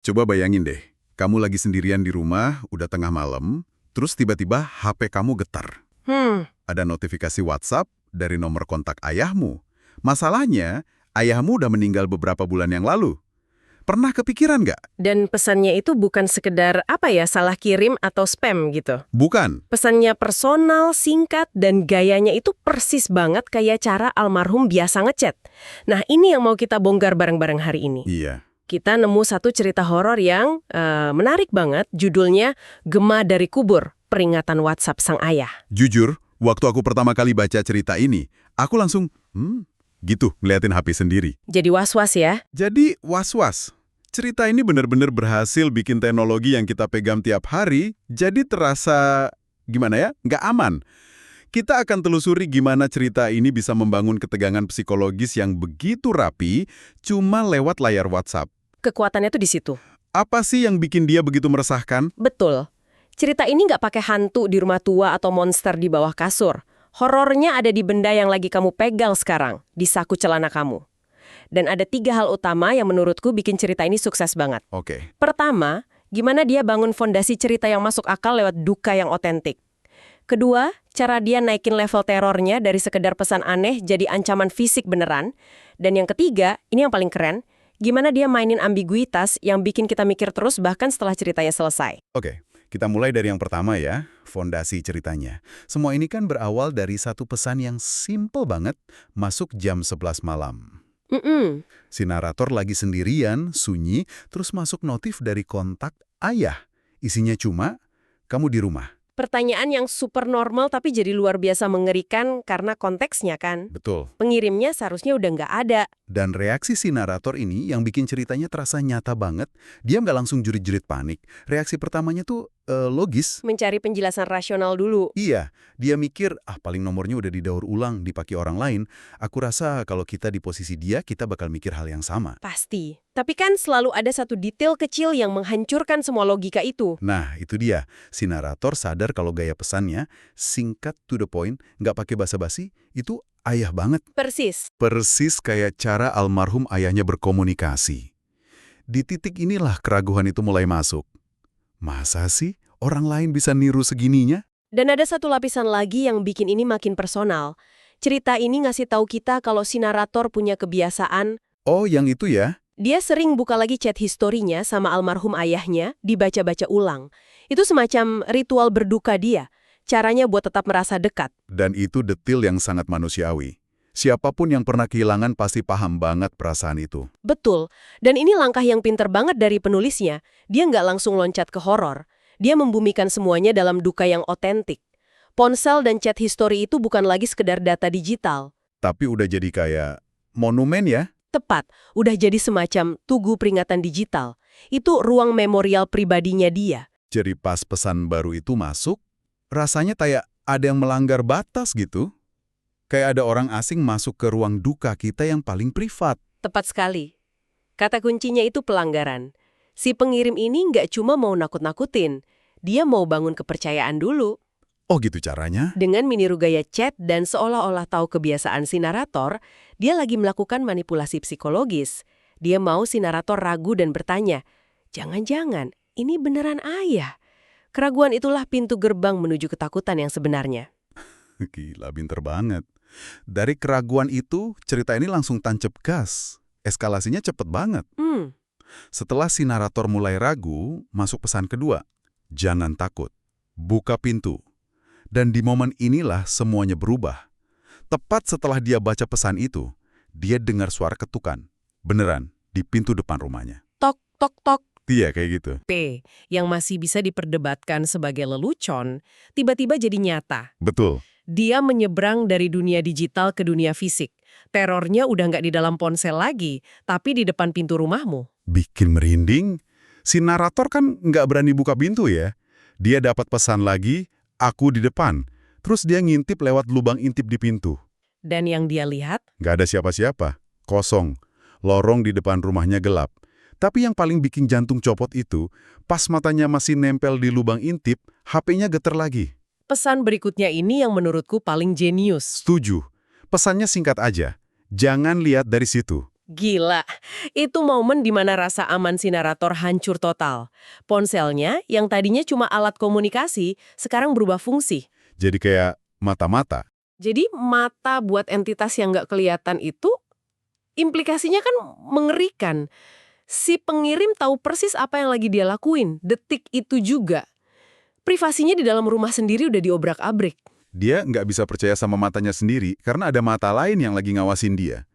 Coba bayangin deh, kamu lagi sendirian di rumah, udah tengah malam, terus tiba-tiba HP kamu getar. Ada notifikasi WhatsApp dari nomor kontak ayahmu. Masalahnya, ayahmu udah meninggal beberapa bulan yang lalu. Pernah kepikiran nggak? Dan pesannya itu bukan sekedar salah kirim atau spam gitu. Bukan. Pesannya personal, singkat, dan gayanya itu persis banget kayak cara almarhum biasa ngechat. Nah, ini yang mau kita bongkar bareng-bareng hari ini. Iya. Kita nemu satu cerita horor yang menarik banget, judulnya Gema dari Kubur, Peringatan WhatsApp Sang Ayah. Jujur, waktu aku pertama kali baca cerita ini, aku langsung, gitu, ngeliatin HP sendiri. Jadi was-was ya? Jadi, was-was. Cerita ini benar-benar berhasil bikin teknologi yang kita pegang tiap hari, jadi terasa, gimana ya, nggak aman. Kita akan telusuri gimana cerita ini bisa membangun ketegangan psikologis yang begitu rapi, cuma lewat layar WhatsApp. Kekuatannya tuh di situ. Apa sih yang bikin dia begitu meresahkan? Betul. Cerita ini nggak pakai hantu di rumah tua atau monster di bawah kasur. Horornya ada di benda yang lagi kamu pegang sekarang, di saku celana kamu. Dan ada 3 hal utama yang menurutku bikin cerita ini sukses banget. Oke. Pertama, gimana dia bangun fondasi cerita yang masuk akal lewat duka yang otentik. Kedua, cara dia naikin level terornya dari sekedar pesan aneh jadi ancaman fisik beneran. Dan yang ketiga, ini yang paling keren, gimana dia mainin ambiguitas yang bikin kita mikir terus bahkan setelah ceritanya selesai. Oke, kita mulai dari yang pertama ya, fondasi ceritanya. Semua ini kan berawal dari satu pesan yang simple banget, masuk jam 11 malam. Si narator lagi sendirian, sunyi, terus masuk notif dari kontak ayah. Isinya cuma, kamu di rumah. Pertanyaan yang super normal tapi jadi luar biasa mengerikan karena konteksnya kan. Betul. Pengirimnya seharusnya udah nggak ada. Dan reaksi si narator ini yang bikin ceritanya terasa nyata banget, dia nggak langsung jerit-jerit panik. Reaksi pertamanya tuh logis. Mencari penjelasan rasional dulu. Iya, dia mikir, paling nomornya udah didaur ulang, dipakai orang lain. Aku rasa kalau kita di posisi dia, kita bakal mikir hal yang sama. Pasti. Tapi kan selalu ada satu detail kecil yang menghancurkan semua logika itu. Nah, itu dia. Si narator sadar kalau gaya pesannya, singkat to the point, nggak pakai basa-basi, itu ayah banget. Persis. Persis kayak cara almarhum ayahnya berkomunikasi. Di titik inilah keraguan itu mulai masuk. Masa sih orang lain bisa niru segininya? Dan ada satu lapisan lagi yang bikin ini makin personal. Cerita ini ngasih tahu kita kalau si narator punya kebiasaan. Oh, yang itu ya? Dia sering buka lagi chat historinya sama almarhum ayahnya, dibaca-baca ulang. Itu semacam ritual berduka dia. Caranya buat tetap merasa dekat. Dan itu detil yang sangat manusiawi. Siapapun yang pernah kehilangan pasti paham banget perasaan itu. Betul. Dan ini langkah yang pinter banget dari penulisnya. Dia nggak langsung loncat ke horor. Dia membumikan semuanya dalam duka yang otentik. Ponsel dan chat history itu bukan lagi sekedar data digital. Tapi udah jadi kayak monumen ya? Tepat, udah jadi semacam tugu peringatan digital. Itu ruang memorial pribadinya dia. Jadi pas pesan baru itu masuk, rasanya kayak ada yang melanggar batas gitu. Kayak ada orang asing masuk ke ruang duka kita yang paling privat. Tepat sekali. Kata kuncinya itu pelanggaran. Si pengirim ini nggak cuma mau nakut-nakutin, dia mau bangun kepercayaan dulu. Oh gitu caranya? Dengan meniru gaya chat dan seolah-olah tahu kebiasaan si narator, dia lagi melakukan manipulasi psikologis. Dia mau si narator ragu dan bertanya, jangan-jangan ini beneran ayah? Keraguan itulah pintu gerbang menuju ketakutan yang sebenarnya. Gila, pinter banget. Dari keraguan itu, cerita ini langsung tancap gas. Eskalasinya cepet banget. Setelah si narator mulai ragu, masuk pesan kedua. Jangan takut. Buka pintu. Dan di momen inilah semuanya berubah. Tepat setelah dia baca pesan itu, dia dengar suara ketukan. Beneran, di pintu depan rumahnya. Tok, tok, tok. Iya, kayak gitu. P, yang masih bisa diperdebatkan sebagai lelucon, tiba-tiba jadi nyata. Betul. Dia menyeberang dari dunia digital ke dunia fisik. Terornya udah nggak di dalam ponsel lagi, tapi di depan pintu rumahmu. Bikin merinding. Si narator kan nggak berani buka pintu ya. Dia dapat pesan lagi, aku di depan. Terus dia ngintip lewat lubang intip di pintu. Dan yang dia lihat? Nggak ada siapa-siapa. Kosong. Lorong di depan rumahnya gelap. Tapi yang paling bikin jantung copot itu, pas matanya masih nempel di lubang intip, HP-nya getar lagi. Pesan berikutnya ini yang menurutku paling jenius. Setuju. Pesannya singkat aja. Jangan lihat dari situ. Gila, itu momen di mana rasa aman si narator hancur total. Ponselnya, yang tadinya cuma alat komunikasi, sekarang berubah fungsi. Jadi kayak mata-mata. Jadi mata buat entitas yang nggak kelihatan itu, implikasinya kan mengerikan. Si pengirim tahu persis apa yang lagi dia lakuin, detik itu juga. Privasinya di dalam rumah sendiri udah diobrak-abrik. Dia nggak bisa percaya sama matanya sendiri karena ada mata lain yang lagi ngawasin dia.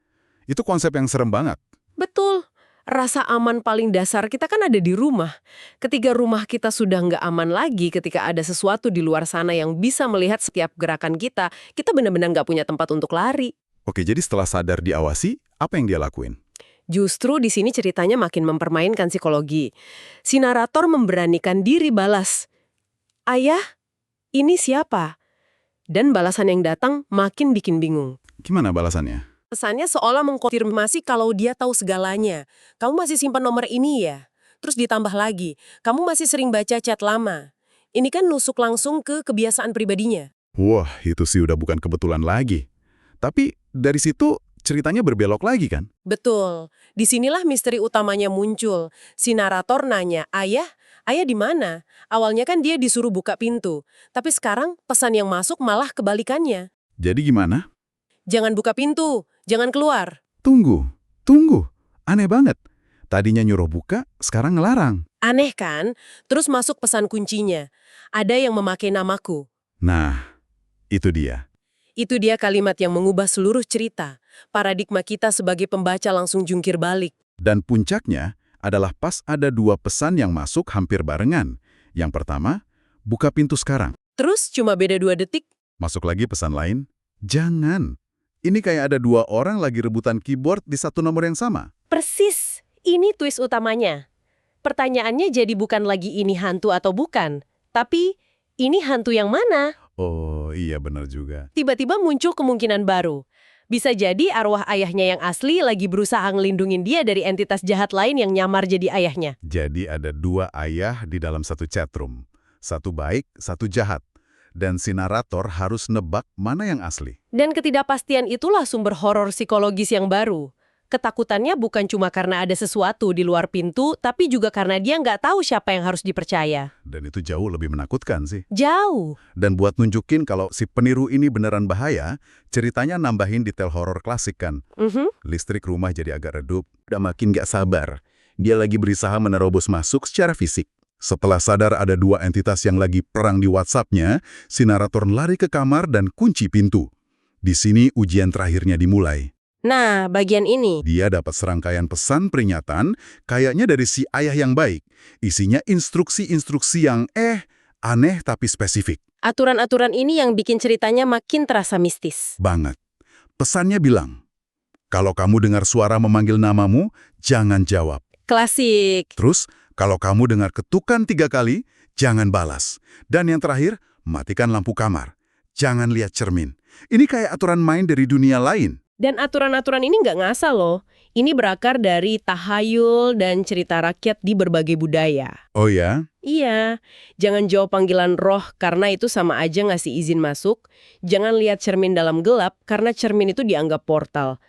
Itu konsep yang serem banget. Betul. Rasa aman paling dasar kita kan ada di rumah. Ketika rumah kita sudah nggak aman lagi, ketika ada sesuatu di luar sana yang bisa melihat setiap gerakan kita benar-benar nggak punya tempat untuk lari. Oke, jadi setelah sadar diawasi, apa yang dia lakuin? Justru di sini ceritanya makin mempermainkan psikologi. Si narator memberanikan diri balas. Ayah, ini siapa? Dan balasan yang datang makin bikin bingung. Gimana balasannya? Pesannya seolah mengkonfirmasi kalau dia tahu segalanya. Kamu masih simpan nomor ini ya? Terus ditambah lagi, kamu masih sering baca chat lama. Ini kan nusuk langsung ke kebiasaan pribadinya. Wah, itu sih udah bukan kebetulan lagi. Tapi dari situ ceritanya berbelok lagi kan? Betul. Disinilah misteri utamanya muncul. Si narator nanya, ayah di mana? Awalnya kan dia disuruh buka pintu. Tapi sekarang pesan yang masuk malah kebalikannya. Jadi gimana? Jangan buka pintu, jangan keluar. Tunggu. Aneh banget. Tadinya nyuruh buka, sekarang ngelarang. Aneh kan? Terus masuk pesan kuncinya. Ada yang memakai namaku. Nah, itu dia. Itu dia kalimat yang mengubah seluruh cerita. Paradigma kita sebagai pembaca langsung jungkir balik. Dan puncaknya adalah pas ada dua pesan yang masuk hampir barengan. Yang pertama, buka pintu sekarang. Terus cuma beda 2 detik. Masuk lagi pesan lain, jangan. Ini kayak ada dua orang lagi rebutan keyboard di satu nomor yang sama. Persis. Ini twist utamanya. Pertanyaannya jadi bukan lagi ini hantu atau bukan. Tapi, ini hantu yang mana? Oh, iya benar juga. Tiba-tiba muncul kemungkinan baru. Bisa jadi arwah ayahnya yang asli lagi berusaha ngelindungin dia dari entitas jahat lain yang nyamar jadi ayahnya. Jadi ada dua ayah di dalam satu chatroom. Satu baik, satu jahat. Dan si narator harus nebak mana yang asli. Dan ketidakpastian itulah sumber horor psikologis yang baru. Ketakutannya bukan cuma karena ada sesuatu di luar pintu, tapi juga karena dia nggak tahu siapa yang harus dipercaya. Dan itu jauh lebih menakutkan sih. Jauh. Dan buat nunjukin kalau si peniru ini beneran bahaya, ceritanya nambahin detail horor klasik kan. Listrik rumah jadi agak redup. Udah makin gak sabar. Dia lagi berusaha menerobos masuk secara fisik. Setelah sadar ada dua entitas yang lagi perang di WhatsApp-nya, si narator lari ke kamar dan kunci pintu. Di sini ujian terakhirnya dimulai. Nah, bagian ini. Dia dapat serangkaian pesan peringatan, kayaknya dari si ayah yang baik. Isinya instruksi-instruksi yang aneh tapi spesifik. Aturan-aturan ini yang bikin ceritanya makin terasa mistis. Banget. Pesannya bilang, kalau kamu dengar suara memanggil namamu, jangan jawab. Klasik. Terus, kalau kamu dengar ketukan 3 kali, jangan balas. Dan yang terakhir, matikan lampu kamar. Jangan lihat cermin. Ini kayak aturan main dari dunia lain. Dan aturan-aturan ini nggak ngasal loh. Ini berakar dari tahayul dan cerita rakyat di berbagai budaya. Oh ya? Iya, jangan jawab panggilan roh karena itu sama aja ngasih izin masuk. Jangan lihat cermin dalam gelap karena cermin itu dianggap portal.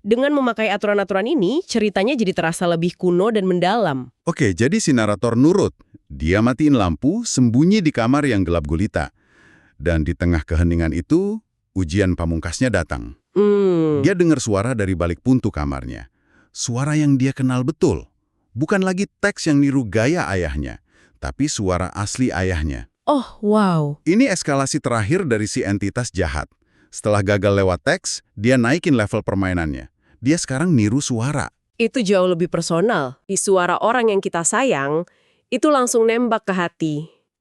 Dengan memakai aturan-aturan ini, ceritanya jadi terasa lebih kuno dan mendalam. Oke, jadi si narator nurut. Dia matiin lampu, sembunyi di kamar yang gelap gulita. Dan di tengah keheningan itu, ujian pamungkasnya datang. Dia dengar suara dari balik pintu kamarnya. Suara yang dia kenal betul. Bukan lagi teks yang niru gaya ayahnya, tapi suara asli ayahnya. Oh, wow. Ini eskalasi terakhir dari si entitas jahat. Setelah gagal lewat teks, dia naikin level permainannya. Dia sekarang niru suara. Itu jauh lebih personal. Di suara orang yang kita sayang, itu langsung nembak ke hati.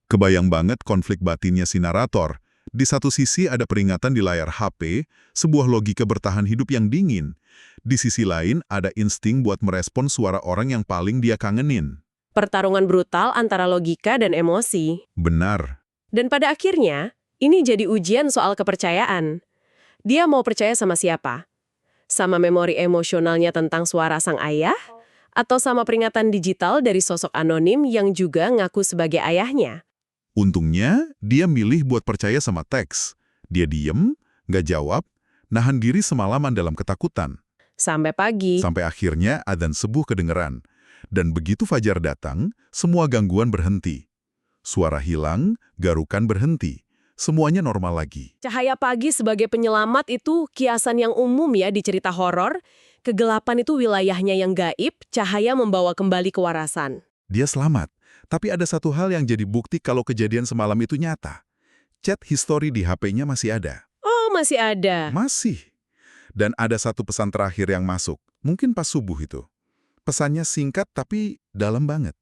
Kebayang banget konflik batinnya si narator. Di satu sisi ada peringatan di layar HP, sebuah logika bertahan hidup yang dingin. Di sisi lain ada insting buat merespon suara orang yang paling dia kangenin. Pertarungan brutal antara logika dan emosi. Benar. Dan pada akhirnya, ini jadi ujian soal kepercayaan. Dia mau percaya sama siapa? Sama memori emosionalnya tentang suara sang ayah? Atau sama peringatan digital dari sosok anonim yang juga ngaku sebagai ayahnya? Untungnya, dia milih buat percaya sama teks. Dia diem, nggak jawab, nahan diri semalaman dalam ketakutan. Sampai pagi. Sampai akhirnya adzan subuh kedengeran. Dan begitu fajar datang, semua gangguan berhenti. Suara hilang, garukan berhenti. Semuanya normal lagi. Cahaya pagi sebagai penyelamat itu kiasan yang umum ya di cerita horor. Kegelapan itu wilayahnya yang gaib, cahaya membawa kembali kewarasan. Dia selamat. Tapi ada satu hal yang jadi bukti kalau kejadian semalam itu nyata. Chat history di HP-nya masih ada. Oh, masih ada. Masih. Dan ada satu pesan terakhir yang masuk. Mungkin pas subuh itu. Pesannya singkat tapi dalam banget.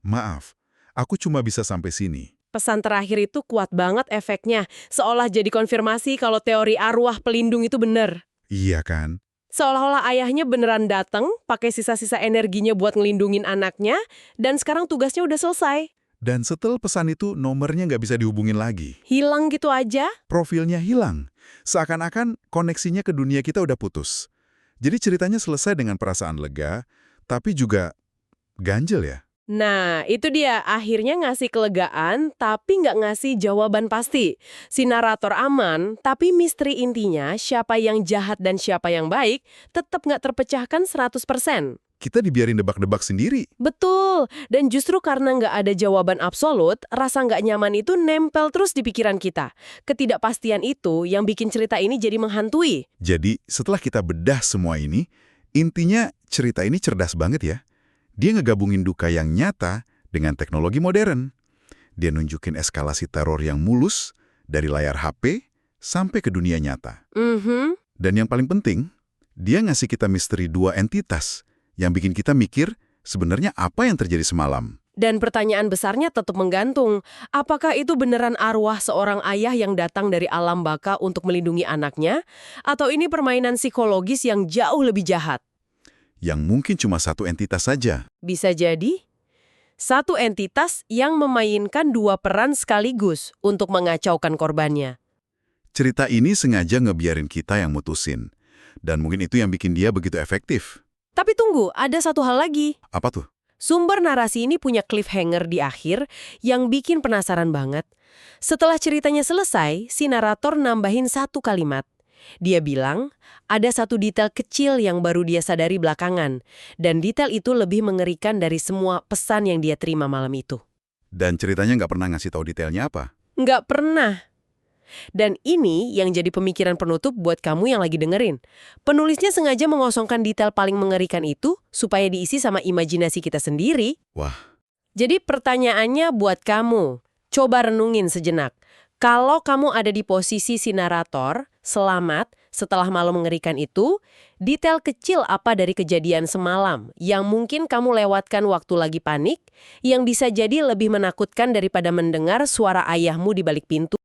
Maaf, aku cuma bisa sampai sini. Pesan terakhir itu kuat banget efeknya. Seolah jadi konfirmasi kalau teori arwah pelindung itu benar. Iya kan? Seolah-olah ayahnya beneran datang, pakai sisa-sisa energinya buat ngelindungin anaknya, dan sekarang tugasnya udah selesai. Dan setelah pesan itu, nomornya nggak bisa dihubungin lagi. Hilang gitu aja? Profilnya hilang. Seakan-akan koneksinya ke dunia kita udah putus. Jadi ceritanya selesai dengan perasaan lega, tapi juga ganjel ya. Nah, itu dia. Akhirnya ngasih kelegaan, tapi nggak ngasih jawaban pasti. Si narator aman, tapi misteri intinya siapa yang jahat dan siapa yang baik tetap nggak terpecahkan 100%. Kita dibiarin debak-debak sendiri. Betul, dan justru karena nggak ada jawaban absolut, rasa nggak nyaman itu nempel terus di pikiran kita. Ketidakpastian itu yang bikin cerita ini jadi menghantui. Jadi, setelah kita bedah semua ini, intinya cerita ini cerdas banget ya. Dia ngegabungin duka yang nyata dengan teknologi modern. Dia nunjukin eskalasi teror yang mulus dari layar HP sampai ke dunia nyata. Dan yang paling penting, dia ngasih kita misteri dua entitas yang bikin kita mikir sebenarnya apa yang terjadi semalam. Dan pertanyaan besarnya tetap menggantung. Apakah itu beneran arwah seorang ayah yang datang dari alam baka untuk melindungi anaknya? Atau ini permainan psikologis yang jauh lebih jahat? Yang mungkin cuma satu entitas saja. Bisa jadi satu entitas yang memainkan dua peran sekaligus untuk mengacaukan korbannya. Cerita ini sengaja ngebiarin kita yang mutusin. Dan mungkin itu yang bikin dia begitu efektif. Tapi tunggu, ada satu hal lagi. Apa tuh? Sumber narasi ini punya cliffhanger di akhir yang bikin penasaran banget. Setelah ceritanya selesai, si narator nambahin satu kalimat. Dia bilang, ada satu detail kecil yang baru dia sadari belakangan, dan detail itu lebih mengerikan dari semua pesan yang dia terima malam itu. Dan ceritanya nggak pernah ngasih tahu detailnya apa? Nggak pernah. Dan ini yang jadi pemikiran penutup buat kamu yang lagi dengerin. Penulisnya sengaja mengosongkan detail paling mengerikan itu supaya diisi sama imajinasi kita sendiri. Wah. Jadi pertanyaannya buat kamu, coba renungin sejenak. Kalau kamu ada di posisi si narator, selamat, setelah malam mengerikan itu, detail kecil apa dari kejadian semalam yang mungkin kamu lewatkan waktu lagi panik, yang bisa jadi lebih menakutkan daripada mendengar suara ayahmu di balik pintu?